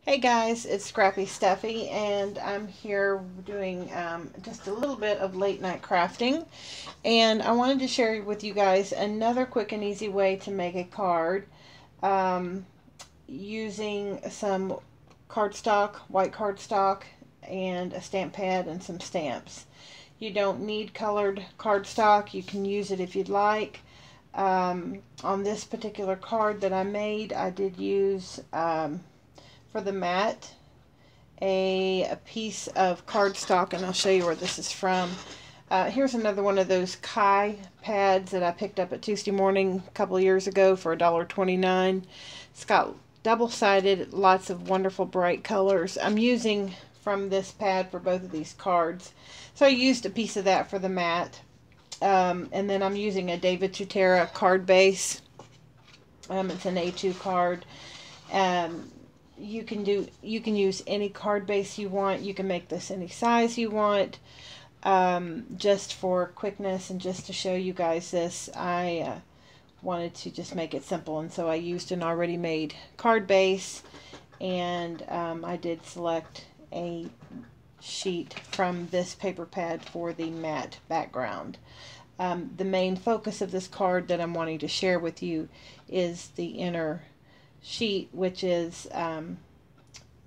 Hey guys, it's Scrappy Stuffy, and I'm here doing just a little bit of late night crafting. And I wanted to share with you guys another quick and easy way to make a card um, using some cardstock, white cardstock, and a stamp pad and some stamps. You don't need colored cardstock, you can use it if you'd like. On this particular card that I made, I did use for the mat a piece of cardstock, and I'll show you where this is from. Here's another one of those Kai pads that I picked up at Tuesday Morning a couple of years ago for $1.29. It's got double-sided, lots of wonderful bright colors. I'm using from this pad for both of these cards. So I used a piece of that for the mat. And then I'm using a David Tutera card base. It's an A2 card. You can use any card base you want. You can make this any size you want. Just for quickness and just to show you guys this, I wanted to just make it simple, and so I used an already made card base, and I did select a sheet from this paper pad for the matte background. The main focus of this card that I'm wanting to share with you is the inner sheet, which is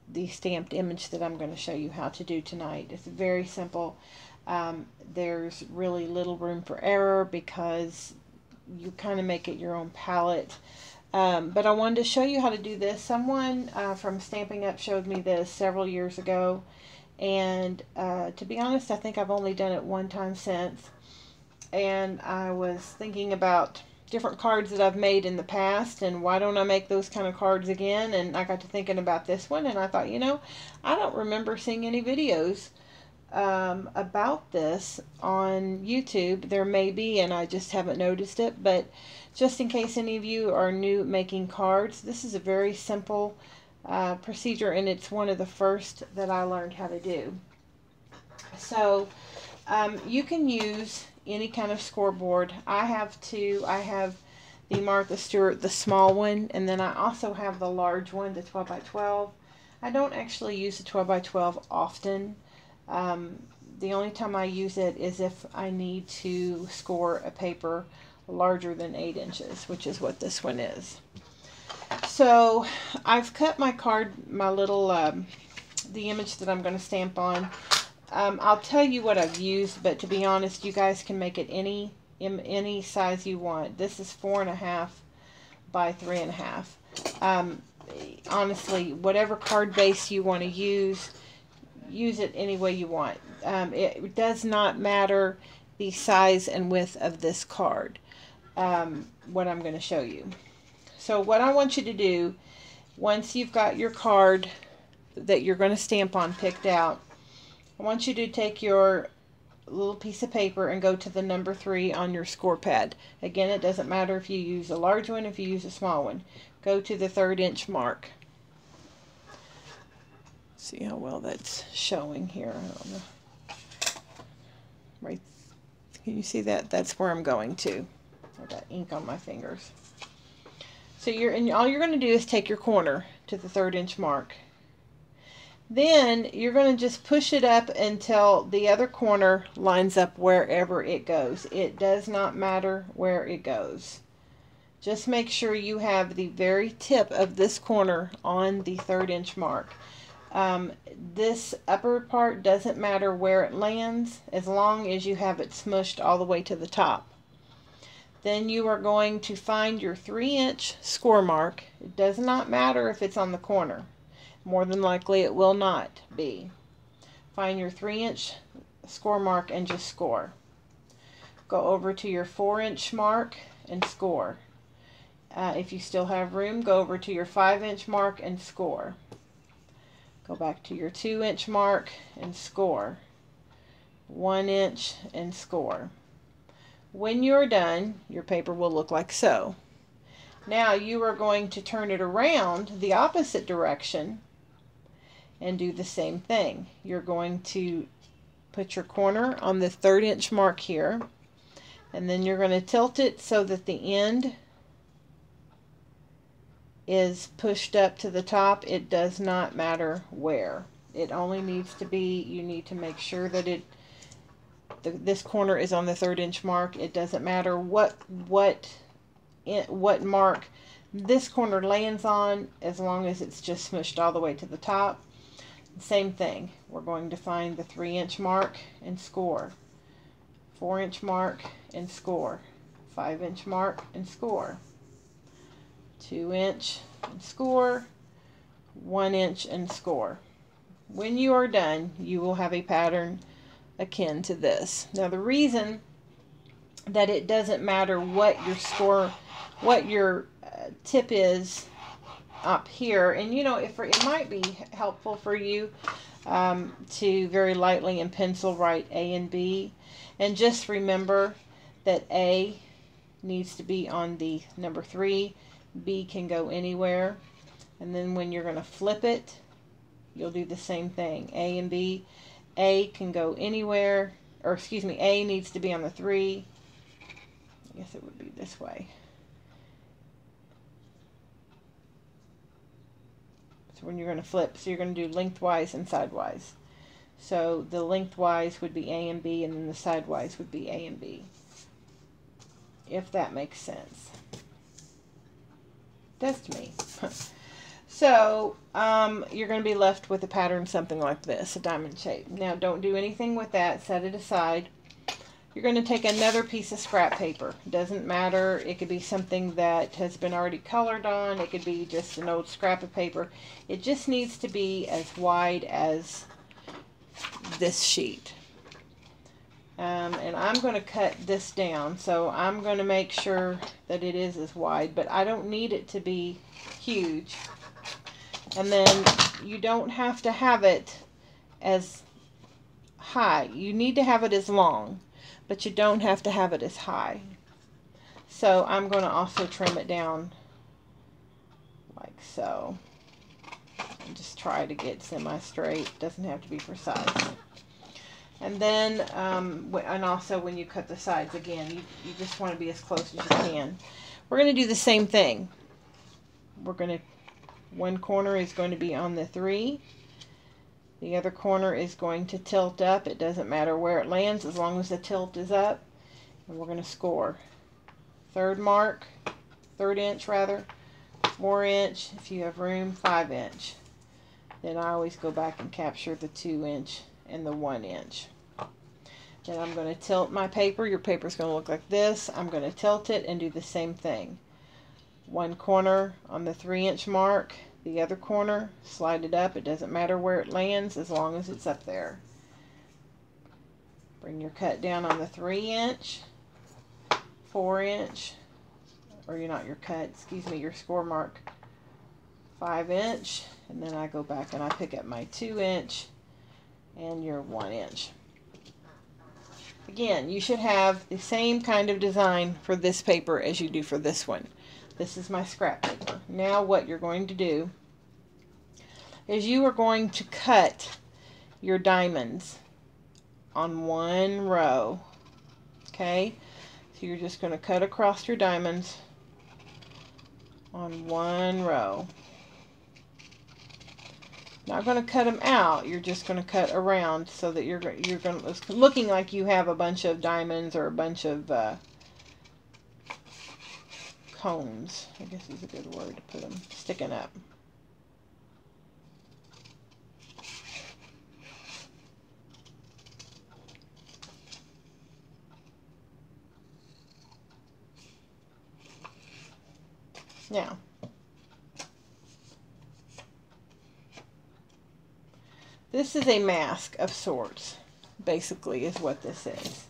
the stamped image that I'm going to show you how to do tonight. It's very simple. There's really little room for error because you kind of make it your own palette. But I wanted to show you how to do this. Someone from Stamping Up showed me this several years ago, and to be honest, I think I've only done it one time since. And I was thinking about different cards that I've made in the past, and why don't I make those kind of cards again? And I got to thinking about this one, and I thought, I don't remember seeing any videos about this on YouTube. There may be, and I just haven't noticed it, but just in case any of you are new making cards, this is a very simple procedure, and it's one of the first that I learned how to do. So you can use any kind of scoreboard. I have two. I have the Martha Stewart, the small one, and then I also have the large one, the 12 by 12. I don't actually use the 12 by 12 often. The only time I use it is if I need to score a paper larger than 8 inches, which is what this one is. So I've cut my card, my little, the image that I'm going to stamp on. I'll tell you what I've used, but to be honest, you guys can make it any size you want. This is 4.5 by 3.5. Honestly, whatever card base you want to use it any way you want. It does not matter the size and width of this card, what I'm going to show you. So what I want you to do, once you've got your card that you're going to stamp on picked out, I want you to take your little piece of paper and go to the number 3 on your score pad. Again, it doesn't matter if you use a large one, if you use a small one. Go to the 3rd inch mark. See how well that's showing here. I don't know. Right, can you see that? That's where I'm going to. I got ink on my fingers. So all you're going to do is take your corner to the 3rd inch mark. Then you're going to just push it up until the other corner lines up wherever it goes. It does not matter where it goes. Just make sure you have the very tip of this corner on the 3rd inch mark. This upper part doesn't matter where it lands as long as you have it smushed all the way to the top. Then you are going to find your 3-inch score mark. It does not matter if it's on the corner. More than likely it will not be. Find your 3-inch score mark and just score. Go over to your 4-inch mark and score. If you still have room, go over to your 5-inch mark and score. Go back to your 2-inch mark and score. 1 inch and score. When you're done, your paper will look like so. Now you are going to turn it around the opposite direction and do the same thing. You're going to put your corner on the 3rd inch mark here, and then you're going to tilt it so that the end is pushed up to the top, it does not matter where. It only needs to be, you need to make sure that this corner is on the 3rd inch mark. It doesn't matter what mark this corner lands on, as long as it's just smushed all the way to the top. Same thing, we're going to find the 3 inch mark and score, 4 inch mark and score, 5 inch mark and score, 2 inch and score, 1 inch and score. When you are done, you will have a pattern akin to this. Now the reason that it doesn't matter what your tip is up here, and you know, it might be helpful for you to very lightly in pencil write A and B, and just remember that A needs to be on the number 3, B can go anywhere, and then when you're going to flip it, you'll do the same thing, A and B. A can go anywhere, or excuse me, A needs to be on the 3. I guess it would be this way. So when you're going to flip, so you're going to do lengthwise and sidewise. So the lengthwise would be A and B, and then the sidewise would be A and B. If that makes sense. Does to me. So you're going to be left with a pattern something like this, a diamond shape. Now don't do anything with that, set it aside. You're going to take another piece of scrap paper. Doesn't matter, it could be something that has been already colored on, it could be just an old scrap of paper. It just needs to be as wide as this sheet. And I'm going to cut this down, so I'm going to make sure that it is as wide, but I don't need it to be huge. And then you don't have to have it as high. You need to have it as long, but you don't have to have it as high. So I'm going to also trim it down like so. And just try to get semi-straight. Doesn't have to be precise. And then, and also when you cut the sides again, you just want to be as close as you can. We're going to do the same thing. We're going to, one corner is going to be on the 3. The other corner is going to tilt up. It doesn't matter where it lands as long as the tilt is up. And we're going to score. 3rd mark, 3rd inch rather, 4 inch, if you have room, 5 inch. Then I always go back and capture the 2 inch and the 1 inch. Then I'm going to tilt my paper. Your paper is going to look like this. I'm going to tilt it and do the same thing. One corner on the 3 inch mark, the other corner, slide it up. It doesn't matter where it lands as long as it's up there. Bring your cut down on the 3 inch, 4 inch, or you're not your cut, excuse me, your score mark, 5 inch, and then I go back and I pick up my 2 inch and your 1 inch. Again, you should have the same kind of design for this paper as you do for this one. This is my scrap paper. Now what you're going to do is you are going to cut your diamonds on one row. Okay? So you're just going to cut across your diamonds on one row. Not going to cut them out, you're just going to cut around so that you're going to, it's looking like you have a bunch of diamonds or a bunch of cones, I guess is a good word to put them, sticking up. Now, this is a mask of sorts, basically, is what this is.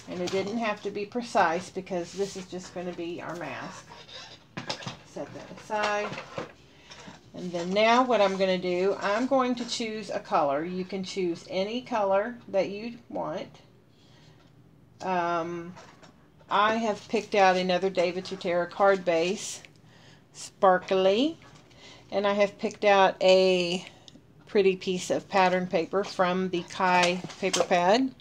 And it didn't have to be precise because this is just going to be our mask. Set that aside. And then now what I'm going to do, I'm going to choose a color. You can choose any color that you want. I have picked out another David Tutera card base, sparkly. And I have picked out a pretty piece of pattern paper from the Kai paper pad.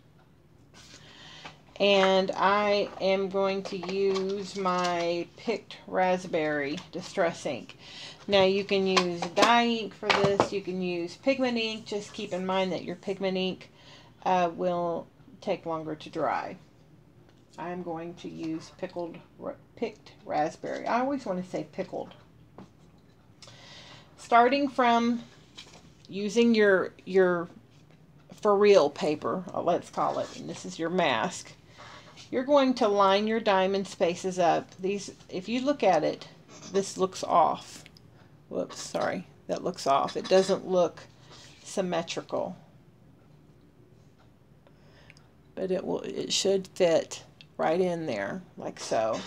And I am going to use my picked raspberry distress ink. Now you can use dye ink for this, you can use pigment ink. Just keep in mind that your pigment ink will take longer to dry. I'm going to use picked raspberry. I always want to say pickled. Starting from using your for real paper, let's call it, and this is your mask. You're going to line your diamond spaces up. These, if you look at it, this looks off. Whoops, sorry, that looks off. It doesn't look symmetrical. But it should fit right in there, like so.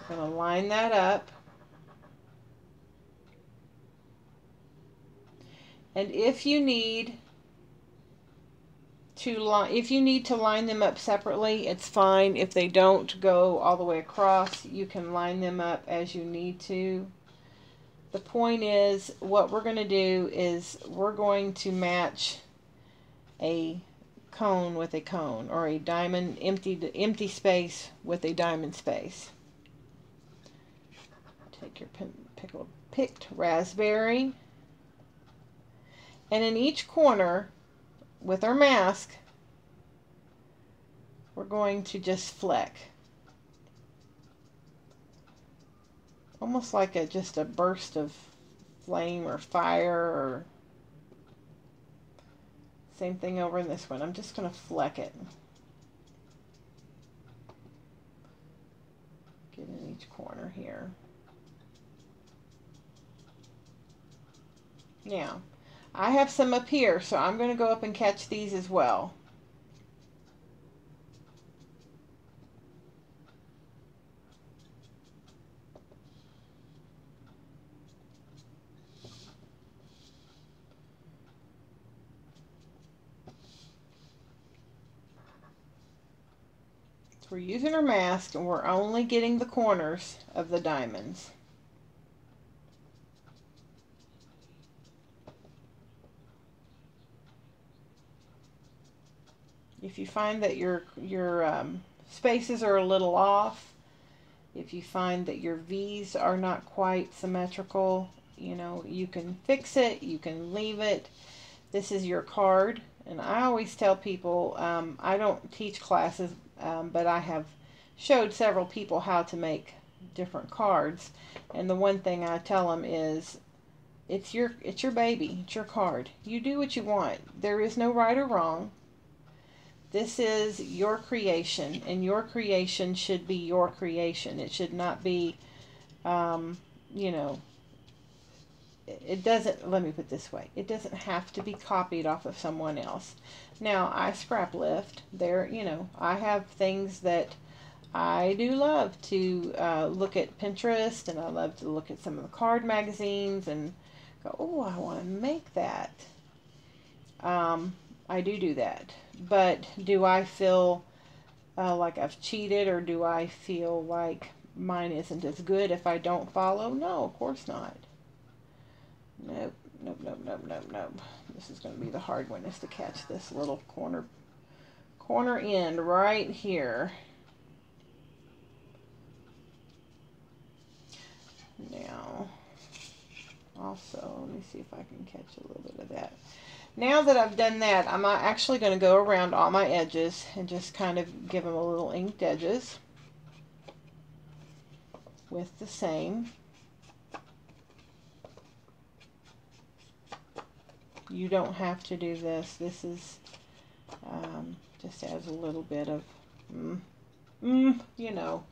I'm going to line that up. And if you need to line them up separately, it's fine. If they don't go all the way across, you can line them up as you need to. The point is, what we're going to do is we're going to match a cone with a cone, or a diamond empty space with a diamond space. Take your picked raspberry, and in each corner with our mask, we're going to just fleck, almost like just a burst of flame or fire, or same thing over in this one. I'm just going to fleck it. Get in each corner here. Now, I have some up here, so I'm going to go up and catch these as well. So we're using our mask, and we're only getting the corners of the diamonds. If you find that your spaces are a little off, if you find that your V's are not quite symmetrical, you know, you can fix it, you can leave it. This is your card, and I always tell people, I don't teach classes, but I have showed several people how to make different cards, and the one thing I tell them is, it's your baby, it's your card. You do what you want. There is no right or wrong. This is your creation, and your creation should be your creation. It should not be, you know, it doesn't, let me put it this way, it doesn't have to be copied off of someone else. Now, I scrap lift. There, you know, I have things that I do love to look at Pinterest, and I love to look at some of the card magazines and go, oh, I want to make that. I do that. But do I feel like I've cheated, or do I feel like mine isn't as good if I don't follow? No, of course not. Nope, nope, nope, nope, nope, nope. This is going to be the hard one, is to catch this little corner end right here. Now, also, let me see if I can catch a little bit of that. Now that I've done that, I'm actually going to go around all my edges and just kind of give them a little inked edges with the same. You don't have to do this. This is just adds a little bit of, you know,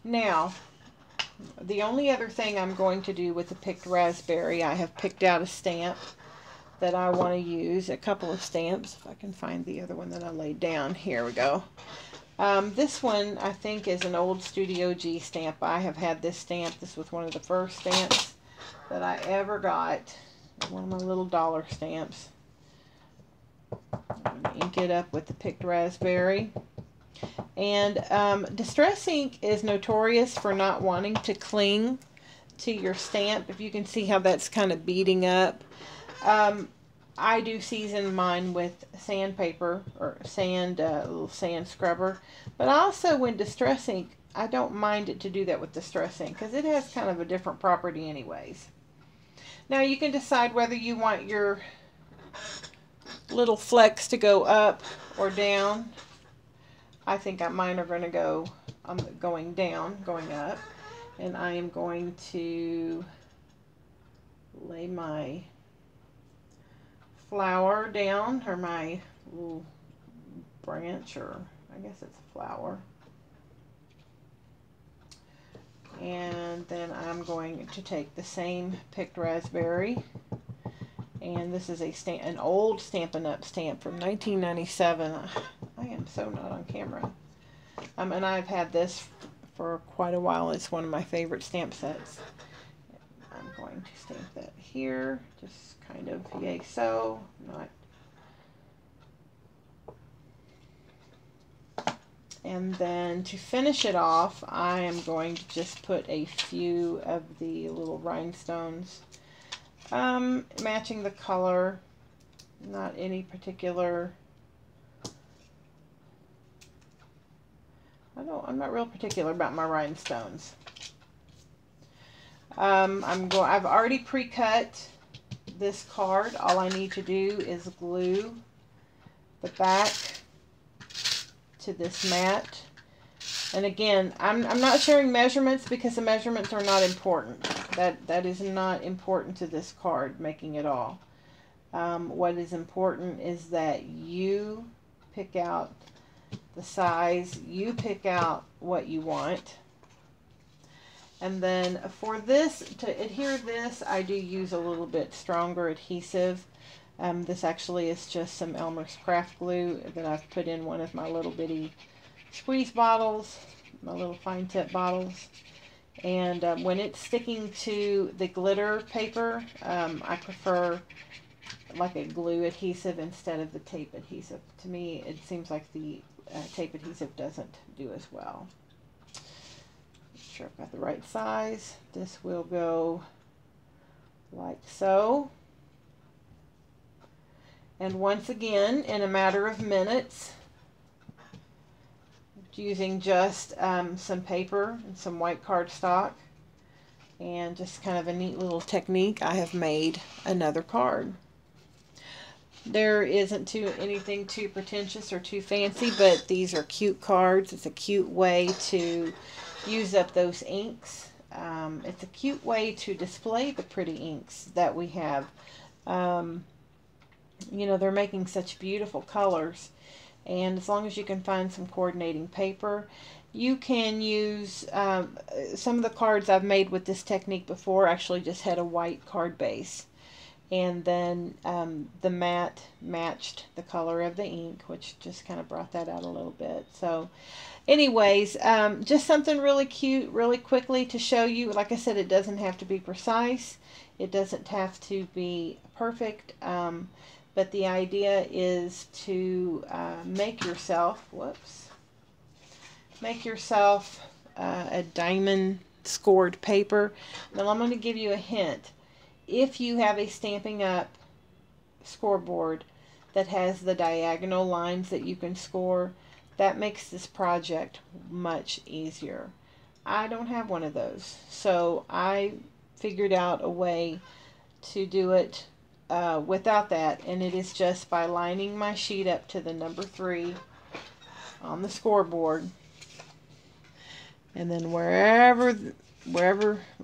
Now, the only other thing I'm going to do with the picked raspberry, I have picked out a stamp that I want to use, a couple of stamps. If I can find the other one that I laid down. Here we go. This one, I think, is an old Studio G stamp. I have had this stamp. This was one of the first stamps that I ever got. One of my little dollar stamps. I'm going to ink it up with the picked raspberry. And Distress ink is notorious for not wanting to cling to your stamp. If you can see how that's kind of beading up. I do season mine with sandpaper or sand, little sand scrubber. But also when Distress ink, I don't mind it to do that with Distress ink because it has kind of a different property anyways. Now you can decide whether you want your little flecks to go up or down. I think mine are going to go, going down, going up. And I am going to lay my flower down, or my little branch, or I guess it's a flower. And then I'm going to take the same picked raspberry, and this is an old Stampin' Up! Stamp from 1997. I am so not on camera. And I've had this for quite a while. It's one of my favorite stamp sets. I'm going to stamp that here, just kind of yay so, not. And then to finish it off, I am going to just put a few of the little rhinestones, matching the color, not any particular. I'm not real particular about my rhinestones. I've already pre-cut this card. All I need to do is glue the back to this mat. And again, I'm not sharing measurements because the measurements are not important. That is not important to this card, making it all. What is important is that you pick out the size, you pick out what you want. And then for this, to adhere this, I do use a little bit stronger adhesive. This actually is just some Elmer's craft glue that I've put in one of my little bitty squeeze bottles, my little fine tip bottles. And when it's sticking to the glitter paper, I prefer like a glue adhesive instead of the tape adhesive. To me, it seems like the tape adhesive doesn't do as well. Make sure I've got the right size. This will go like so. And once again, in a matter of minutes, using just some paper and some white cardstock and just kind of a neat little technique, I have made another card. There isn't anything too pretentious or too fancy, but these are cute cards. It's a cute way to use up those inks. It's a cute way to display the pretty inks that we have. You know, they're making such beautiful colors, and as long as you can find some coordinating paper, you can use some of the cards I've made with this technique before actually just had a white card base, and then the mat matched the color of the ink, which just kind of brought that out a little bit. So anyways, just something really cute, really quickly to show you. Like I said, it doesn't have to be precise, it doesn't have to be perfect, but the idea is to make yourself, make yourself a diamond scored paper. Now I'm going to give you a hint. If you have a Stampin' Up! Scoreboard that has the diagonal lines that you can score, that makes this project much easier. I don't have one of those, so I figured out a way to do it without that, and it is just by lining my sheet up to the number 3 on the scoreboard, and then wherever, let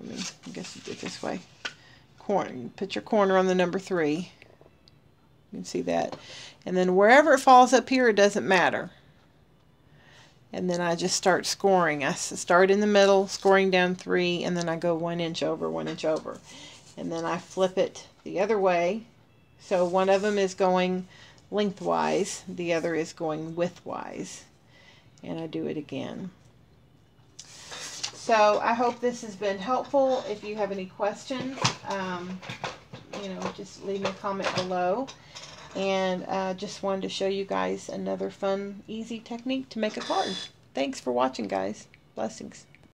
me, I guess you do it this way, put your corner on the number 3, you can see that, and then wherever it falls up here, it doesn't matter. And then I just start scoring. I start in the middle, scoring down 3, and then I go 1 inch over, 1 inch over. And then I flip it the other way. So one of them is going lengthwise, the other is going widthwise. And I do it again. So I hope this has been helpful. If you have any questions, you know, just leave me a comment below. And just wanted to show you guys another fun, easy technique to make a card. Thanks for watching, guys. Blessings.